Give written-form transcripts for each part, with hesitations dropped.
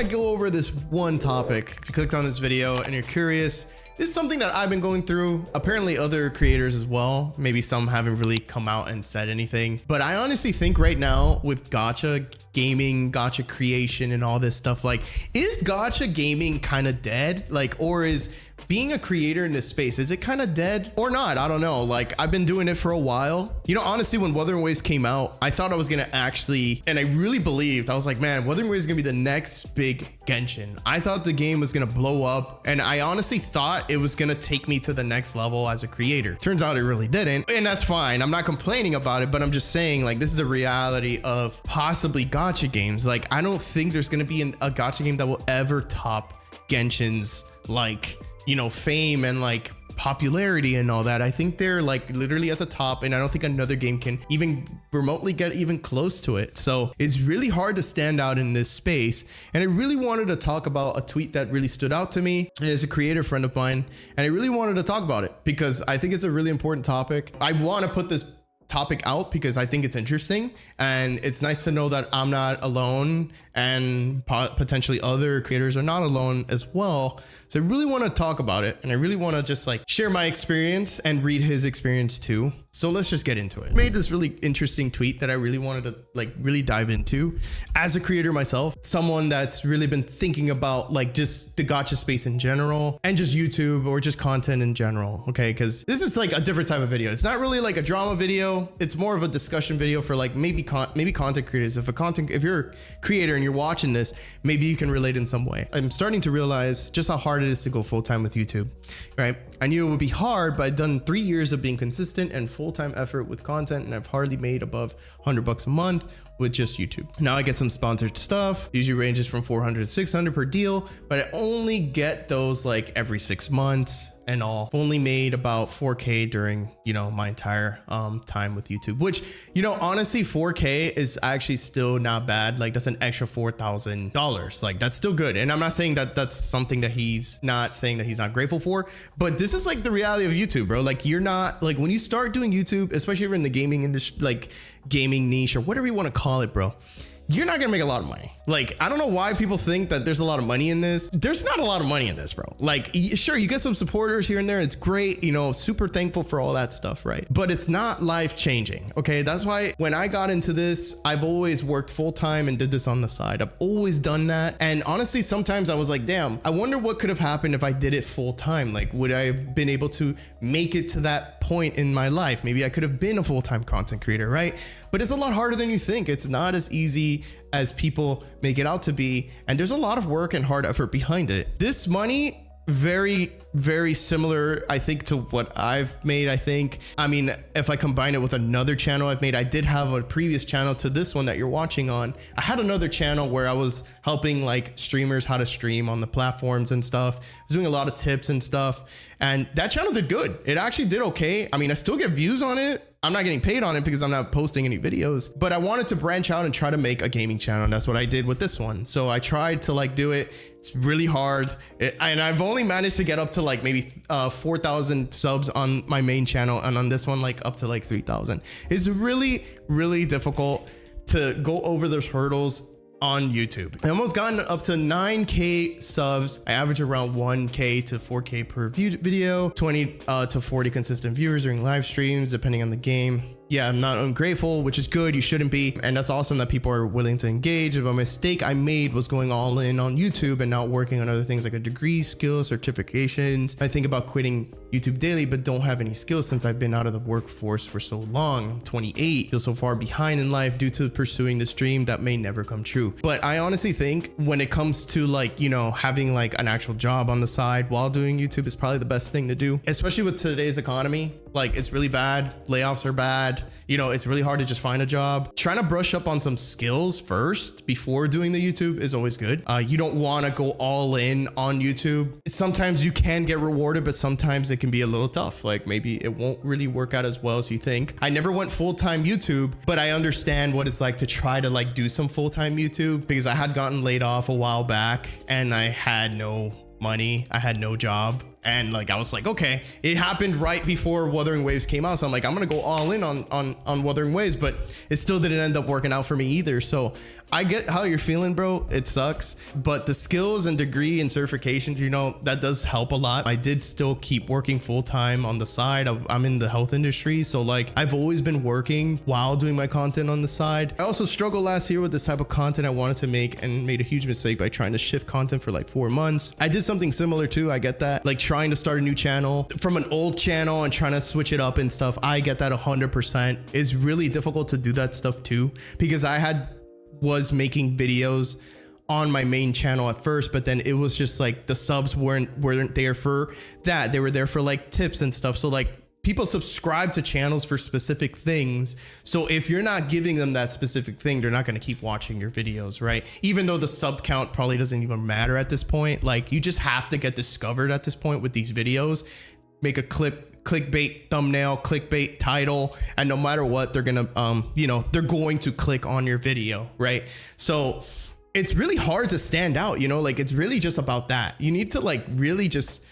to go over this one topic. If you clicked on this video and you're curious, this is something that I've been going through. Apparently other creators as well. Maybe some haven't really come out and said anything. But I honestly think right now with gacha gaming, gacha creation and all this stuff, like, is gacha gaming kind of dead? Like, or is being a creator in this space, is it kind of dead or not? I don't know. Like, I've been doing it for a while. You know, honestly, when Wuthering Waves came out, I thought I was gonna actually, and I really believed, I was like, man, Wuthering Waves is gonna be the next big Genshin. I thought the game was gonna blow up, and I honestly thought it was gonna take me to the next level as a creator. Turns out it really didn't, and that's fine. I'm not complaining about it, but I'm just saying, like, this is the reality of possibly gacha games. Like, I don't think there's gonna be a gacha game that will ever top Genshin's, like, you know, fame and like popularity and all that. I think they're like literally at the top, and I don't think another game can even remotely get even close to it. So it's really hard to stand out in this space. And I really wanted to talk about a tweet that really stood out to me. And it's a creator friend of mine, and I really wanted to talk about it because I think it's a really important topic. I want to put this topic out because I think it's interesting, and it's nice to know that I'm not alone, and potentially other creators are not alone as well. So I really want to talk about it, and I really want to just like share my experience and read his experience too. So let's just get into it. I made this really interesting tweet that I really wanted to like really dive into as a creator myself, someone that's really been thinking about like just the gacha space in general and just YouTube or just content in general. Okay, because this is like a different type of video. It's not really like a drama video. It's more of a discussion video for like maybe content creators. If you're a creator and you're watching this, maybe you can relate in some way. I'm starting to realize just how hard it is to go full-time with YouTube, right? I knew it would be hard, but I'd done 3 years of being consistent and full-time effort with content, and I've hardly made above $100 a month with just YouTube. Now I get some sponsored stuff, usually ranges from 400 to 600 per deal, but I only get those like every 6 months and all. I've only made about 4K during, you know, my entire time with YouTube, which, you know, honestly, 4K is actually still not bad. Like, that's an extra $4,000. Like, that's still good. And I'm not saying that that's something that he's not saying that he's not grateful for, but this is like the reality of YouTube, bro. Like, you're not like, when you start doing YouTube, especially if you're in the gaming industry, like gaming niche or whatever you want to call it, bro, you're not gonna make a lot of money. Like, I don't know why people think that there's a lot of money in this. There's not a lot of money in this, bro. Like, sure, you get some supporters here and there. It's great, you know, super thankful for all that stuff, right? But it's not life changing, okay? That's why when I got into this, I've always worked full time and did this on the side. I've always done that. And honestly, sometimes I was like, damn, I wonder what could have happened if I did it full time. Like, would I have been able to make it to that point in my life? Maybe I could have been a full-time content creator, right? But it's a lot harder than you think. It's not as easy as people make it out to be, and there's a lot of work and hard effort behind it. This money, very similar, I think, to what I've made. I mean, if I combine it with another channel I've made, I did have a previous channel to this one that you're watching on. I had another channel where I was helping like streamers how to stream on the platforms and stuff. I was doing a lot of tips and stuff, and that channel did good. It actually did okay. I mean, I still get views on it. I'm not getting paid on it because I'm not posting any videos, but I wanted to branch out and try to make a gaming channel. And that's what I did with this one. So I tried to like do it. It's really hard. And I've only managed to get up to like maybe 4,000 subs on my main channel. And on this one, like up to like 3,000. It's really difficult to go over those hurdles on YouTube. I almost gotten up to 9K subs. I average around 1K to 4K per video, 20 to 40 consistent viewers during live streams, depending on the game. Yeah, I'm not ungrateful, which is good. You shouldn't be. And that's awesome that people are willing to engage. But a mistake I made was going all in on YouTube and not working on other things like a degree, skills, certifications. I think about quitting YouTube daily, but don't have any skills since I've been out of the workforce for so long. I'm 28, feel so far behind in life due to pursuing this dream that may never come true. But I honestly think when it comes to like, you know, having like an actual job on the side while doing YouTube is probably the best thing to do, especially with today's economy. Like, it's really bad. Layoffs are bad. You know, it's really hard to just find a job. Trying to brush up on some skills first before doing the YouTube is always good. You don't want to go all in on YouTube. Sometimes you can get rewarded, but sometimes it can be a little tough. Like, maybe it won't really work out as well as you think. I never went full-time YouTube, but I understand what it's like to try to like do some full-time YouTube because I had gotten laid off a while back and I had no money. I had no job. And like I was like, okay, it happened right before Wuthering Waves came out, so I'm like, I'm gonna go all in on Wuthering Waves, but it still didn't end up working out for me either. So I get how you're feeling, bro. It sucks, but the skills and degree and certifications, you know, that does help a lot. I did still keep working full time on the side. I'm in the health industry, so like I've always been working while doing my content on the side. I also struggled last year with this type of content I wanted to make and made a huge mistake by trying to shift content for like 4 months. I did something similar too. I get that, like trying to start a new channel from an old channel and trying to switch it up and stuff. I get that 100%. It's really difficult to do that stuff too, because I was making videos on my main channel at first, but then it was just like the subs weren't there for that. They were there for like tips and stuff. So like people subscribe to channels for specific things. So if you're not giving them that specific thing, they're not going to keep watching your videos, right? Even though the sub count probably doesn't even matter at this point. Like you just have to get discovered at this point with these videos. Make a clickbait thumbnail, clickbait title, and no matter what, they're gonna they're going to click on your video, right? So it's really hard to stand out, you know, like it's really just about that. You need to like really just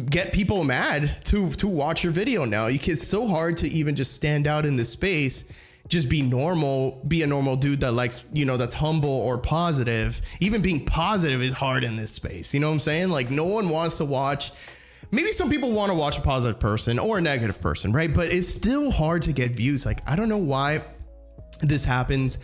get people mad to watch your video now. It's so hard to even just stand out in this space. Just be normal, be a normal dude that likes, you know, that's humble or positive. Even being positive is hard in this space. You know what I'm saying? Like no one wants to watch. Maybe some people want to watch a positive person or a negative person, right? But it's still hard to get views. Like, I don't know why this happens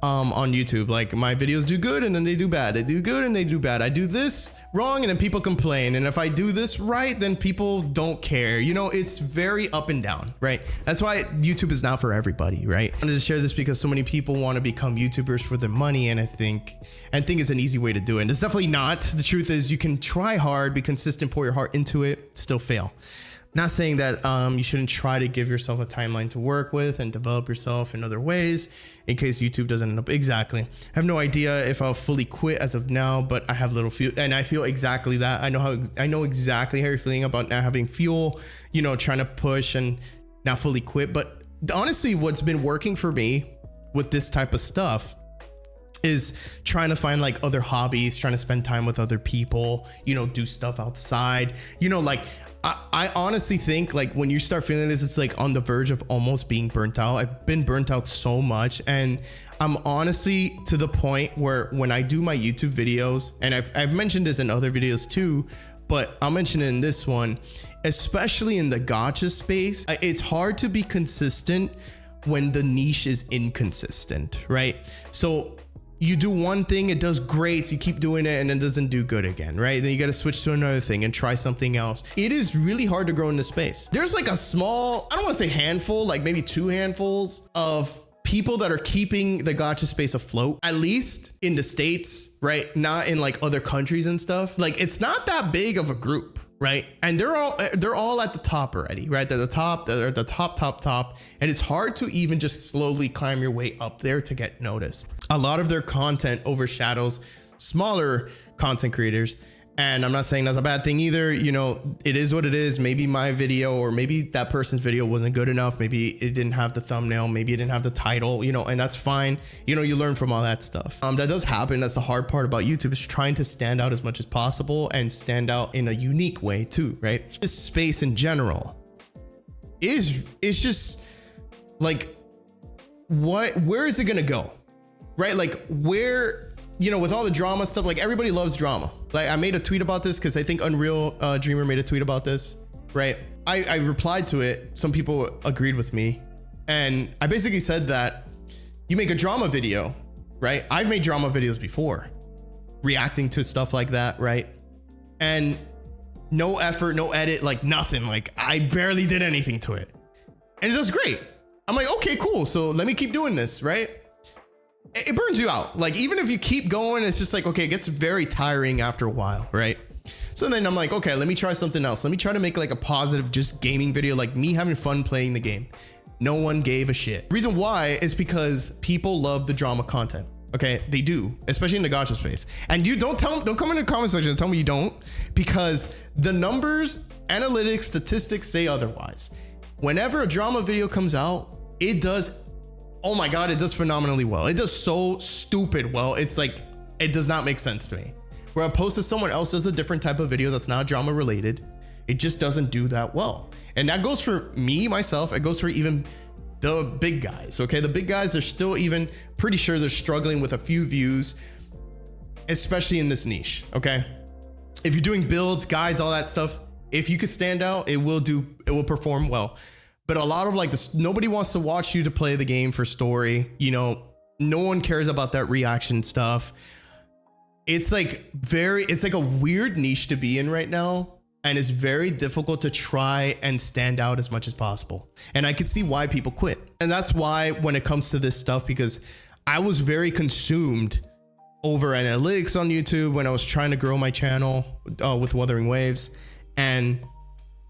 on YouTube. Like my videos do good and then they do bad. They do good and they do bad. I do this wrong and then people complain. And if I do this right, then people don't care. You know, it's very up and down, right? That's why YouTube is not for everybody, right? I wanted to share this because so many people want to become YouTubers for their money. And I think it's an easy way to do it. And it's definitely not. The truth is you can try hard, be consistent, pour your heart into it, still fail. Not saying that you shouldn't try to give yourself a timeline to work with and develop yourself in other ways in case YouTube doesn't end up. Exactly. I have no idea if I'll fully quit as of now, but I have little fuel, and I feel exactly that. I know exactly how you're feeling about not having fuel, you know, trying to push and not fully quit. But honestly, what's been working for me with this type of stuff is trying to find like other hobbies, trying to spend time with other people, you know, do stuff outside, you know, like I honestly think like when you start feeling this, it's like on the verge of almost being burnt out. I've been burnt out so much, and I'm honestly to the point where when I do my YouTube videos, and I've mentioned this in other videos too, but I'll mention it in this one, especially in the gacha space, it's hard to be consistent when the niche is inconsistent, right? So you do one thing, it does great, so you keep doing it, and it doesn't do good again, right? Then you got to switch to another thing and try something else. It is really hard to grow in this space. There's like a small, I don't want to say handful, like maybe 2 handfuls of people that are keeping the gacha space afloat, at least in the States, right? Not in like other countries and stuff. Like it's not that big of a group, right? And they're all at the top already, right? They're at the top, and it's hard to even just slowly climb your way up there to get noticed. A lot of their content overshadows smaller content creators, and I'm not saying that's a bad thing either. You know, it is what it is. Maybe my video or maybe that person's video wasn't good enough. Maybe it didn't have the thumbnail, maybe it didn't have the title, you know, and that's fine. You know, you learn from all that stuff. That does happen. That's the hard part about YouTube, is trying to stand out as much as possible and stand out in a unique way too, right? This space in general it's just like, where is it gonna go, right? Like where, you know, with all the drama stuff, like everybody loves drama. Like I made a tweet about this because I think Unreal Dreamer made a tweet about this, right? I replied to it. Some people agreed with me, and I basically said that you make a drama video, right? I've made drama videos before, reacting to stuff like that, right? And no effort, no edit, like nothing. Like I barely did anything to it, and it does great. I'm like, okay, cool. So let me keep doing this, right? It burns you out. Like even if you keep going, it's just like, okay, it gets very tiring after a while, right? So then I'm like, okay, let me try something else. Let me try to make like a positive, just gaming video, like me having fun playing the game. No one gave a shit. The reason why is because people love the drama content. Okay, they do, especially in the gacha space. And you don't come in the comment section and tell me you don't, because the numbers, analytics, statistics say otherwise. Whenever a drama video comes out, it does, oh my God, it does phenomenally well. It does so stupid well. It's like, it does not make sense to me. Where opposed to someone else does a different type of video that's not drama related, It just doesn't do that well. And that goes for me, myself. It goes for even the big guys. Okay. The big guys are still even pretty sure they're struggling with a few views, especially in this niche. Okay. If you're doing builds, guides, all that stuff, if you could stand out, it will perform well. But a lot of like this, nobody wants to watch you to play the game for story. You know, no one cares about that reaction stuff. It's like a weird niche to be in right now. And it's very difficult to try and stand out as much as possible. And I could see why people quit. And that's why when it comes to this stuff, because I was very consumed over analytics on YouTube when I was trying to grow my channel with Wuthering Waves. And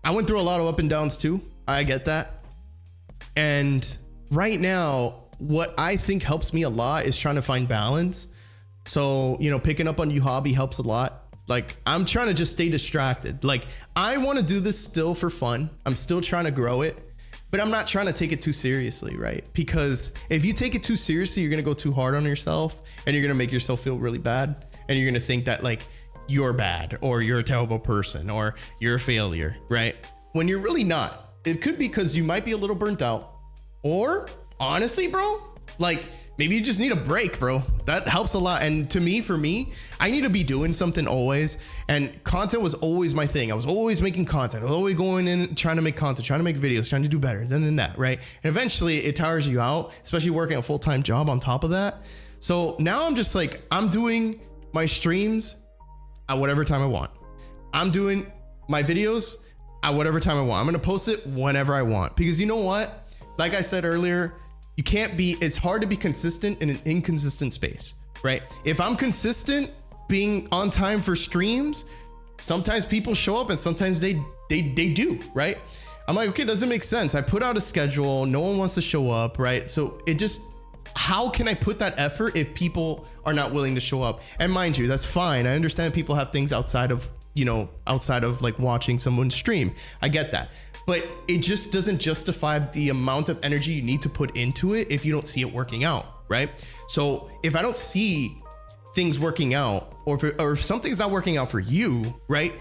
I went through a lot of up and downs too. I get that. And right now, what I think helps me a lot is trying to find balance. So, you know, picking up a new hobby helps a lot. Like, I'm trying to just stay distracted. Like, I want to do this still for fun. I'm still trying to grow it, but I'm not trying to take it too seriously, right? Because if you take it too seriously, you're going to go too hard on yourself and you're going to make yourself feel really bad. And you're going to think that like you're bad or you're a terrible person or you're a failure, right? When you're really not. It could be because you might be a little burnt out, or honestly, bro, like, maybe you just need a break, bro. That helps a lot. And for me, I need to be doing something always. And content was always my thing. I was always making content. I was always going in, trying to make content, trying to make videos, trying to do better than that, right? And eventually it tires you out, especially working a full-time job on top of that. So now I'm just like, I'm doing my streams at whatever time I want. I'm doing my videos at whatever time I want. I'm going to post it whenever I want, because you know what? Like I said earlier, it's hard to be consistent in an inconsistent space, right? If I'm consistent being on time for streams, sometimes people show up and sometimes they do, right? I'm like, okay, doesn't make sense. I put out a schedule. No one wants to show up, right? So how can I put that effort if people are not willing to show up? And mind you, that's fine. I understand people have things outside of like watching someone stream. I get that. But it just doesn't justify the amount of energy you need to put into it if you don't see it working out, right? So if I don't see things working out, or if something's not working out for you, right?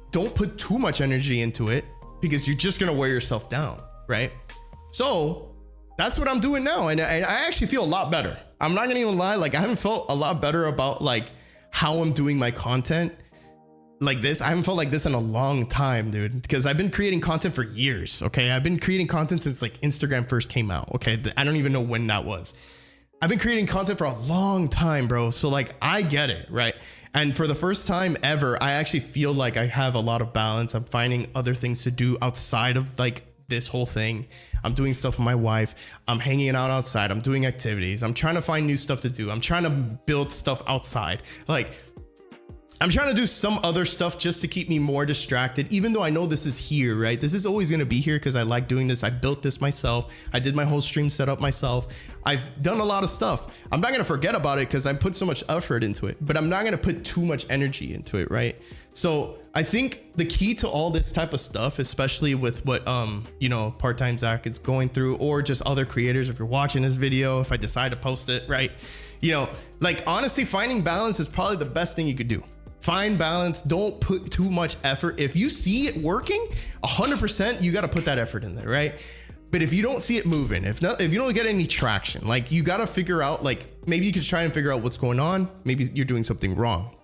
Don't put too much energy into it, because you're just gonna wear yourself down, right? So that's what I'm doing now. And I actually feel a lot better. I'm not gonna even lie. Like, I haven't felt a lot better about like how I'm doing my content like this. I haven't felt like this in a long time, dude, because I've been creating content for years. Okay. I've been creating content since like Instagram first came out. Okay. I don't even know when that was. I've been creating content for a long time, bro. So like, I get it. Right. And for the first time ever, I actually feel like I have a lot of balance. I'm finding other things to do outside of like this whole thing. I'm doing stuff with my wife. I'm hanging out outside. I'm doing activities. I'm trying to find new stuff to do. I'm trying to build stuff outside. Like, I'm trying to do some other stuff just to keep me more distracted, even though I know this is here, right? This is always going to be here because I like doing this. I built this myself. I did my whole stream setup myself. I've done a lot of stuff. I'm not going to forget about it because I put so much effort into it, but I'm not going to put too much energy into it, right? So I think the key to all this type of stuff, especially with what, Part-Time Zach is going through, or just other creators, if you're watching this video, if I decide to post it, right? Like, honestly, finding balance is probably the best thing you could do. Find balance. Don't put too much effort. If you see it working 100%, you got to put that effort in there, right? But if you don't see it moving, if you don't get any traction, like, you got to figure out, like, maybe you could try and figure out what's going on. Maybe you're doing something wrong.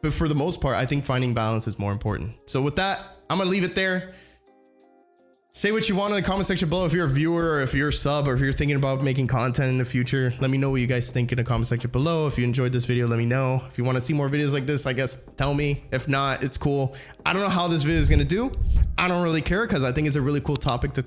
But for the most part, I think finding balance is more important. So with that, I'm going to leave it there. Say what you want in the comment section below. If you're a viewer, or if you're a sub, or if you're thinking about making content in the future, let me know what you guys think in the comment section below. If you enjoyed this video, let me know. If you want to see more videos like this, I guess, tell me. If not, it's cool. I don't know how this video is going to do. I don't really care, because I think it's a really cool topic to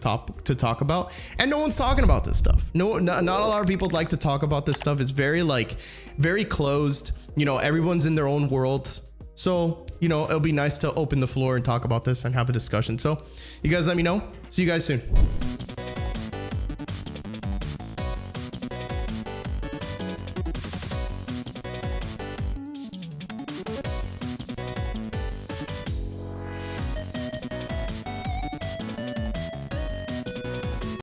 talk about. And no one's talking about this stuff. Not a lot of people like to talk about this stuff. It's very closed. Everyone's in their own world. So, it'll be nice to open the floor and talk about this and have a discussion. So you guys let me know. See you guys soon.